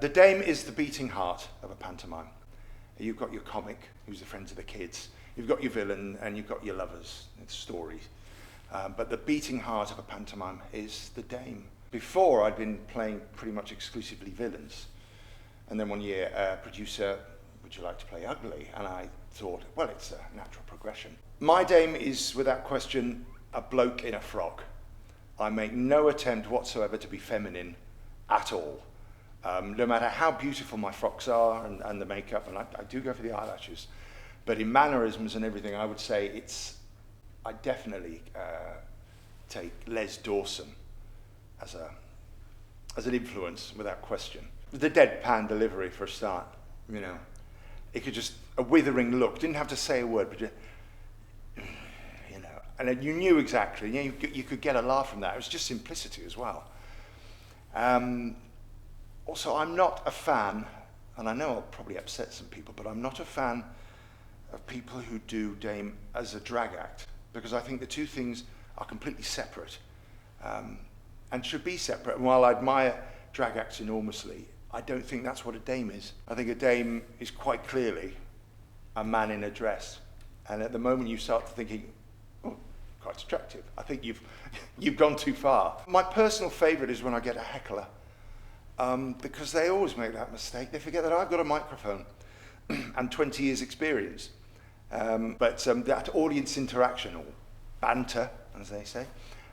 The dame is the beating heart of a pantomime. You've got your comic, who's the friends of the kids. You've got your villain, and you've got your lovers. It's stories. But the beating heart of a pantomime is the dame. Before, I'd been playing pretty much exclusively villains. And then one year, a producer, would you like to play ugly? And I thought, well, it's a natural progression. My dame is, without question, a bloke in a frock. I make no attempt whatsoever to be feminine at all. No matter how beautiful my frocks are and the makeup, and I do go for the eyelashes, but in mannerisms and everything, I would say I definitely take Les Dawson as an influence, without question. The deadpan delivery for a start, you know. It could just, a withering look, didn't have to say a word, but just, you know, and then you knew exactly, you could get a laugh from that. It was just simplicity as well. Also, I'm not a fan, and I know I'll probably upset some people, but I'm not a fan of people who do dame as a drag act, because I think the two things are completely separate, and should be separate. And while I admire drag acts enormously, I don't think that's what a dame is. I think a dame is quite clearly a man in a dress. And at the moment you start thinking, oh, quite attractive, I think you've gone too far. My personal favourite is when I get a heckler, because they always make that mistake. They forget that I've got a microphone and 20 years experience. But that audience interaction, or banter, as they say,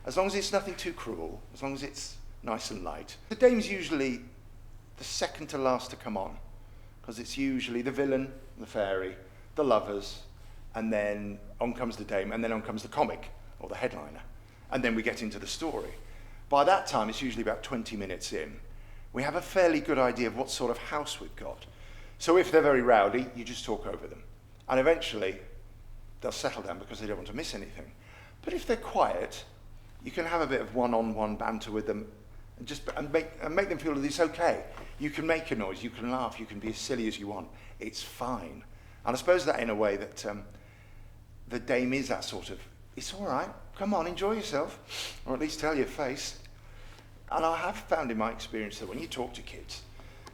as long as it's nothing too cruel, as long as it's nice and light. The dame's usually the second to last to come on, because it's usually the villain, the fairy, the lovers, and then on comes the dame, and then on comes the comic, or the headliner. And then we get into the story. By that time, it's usually about 20 minutes in. We have a fairly good idea of what sort of house we've got. So if they're very rowdy, you just talk over them. And eventually, they'll settle down because they don't want to miss anything. But if they're quiet, you can have a bit of one-on-one banter with them and make them feel that it's okay. You can make a noise, you can laugh, you can be as silly as you want. It's fine. And I suppose that in a way that the dame is that sort of, it's all right, come on, enjoy yourself, or at least tell your face. And I have found in my experience that when you talk to kids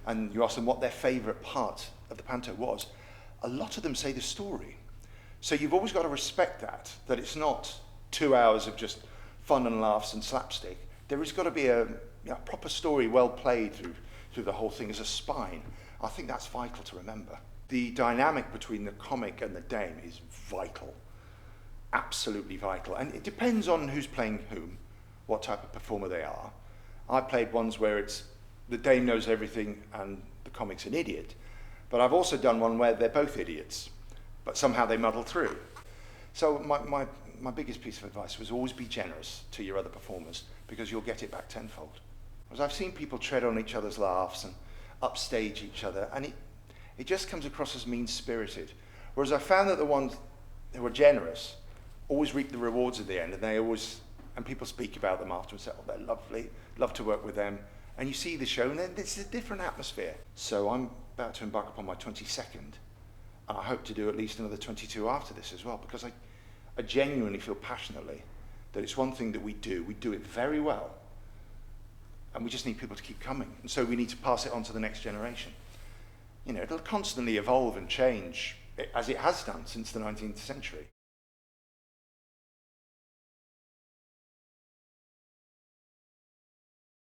and you ask them what their favourite part of the panto was, a lot of them say the story. So you've always got to respect that it's not 2 hours of just fun and laughs and slapstick. There has got to be a proper story well played through the whole thing as a spine. I think that's vital to remember. The dynamic between the comic and the dame is vital, absolutely vital. And it depends on who's playing whom, what type of performer they are. I played ones where it's the dame knows everything and the comic's an idiot. But I've also done one where they're both idiots, but somehow they muddle through. So my biggest piece of advice was always be generous to your other performers, because you'll get it back tenfold. Because I've seen people tread on each other's laughs and upstage each other, and it just comes across as mean-spirited. Whereas I found that the ones who are generous always reap the rewards at the end, and people speak about them after and say, oh, they're lovely, love to work with them. And you see the show, and then it's a different atmosphere. So I'm about to embark upon my 22nd, and I hope to do at least another 22 after this as well, because I genuinely feel passionately that it's one thing that we do it very well, and we just need people to keep coming. And so we need to pass it on to the next generation. You know, it'll constantly evolve and change, as it has done since the 19th century.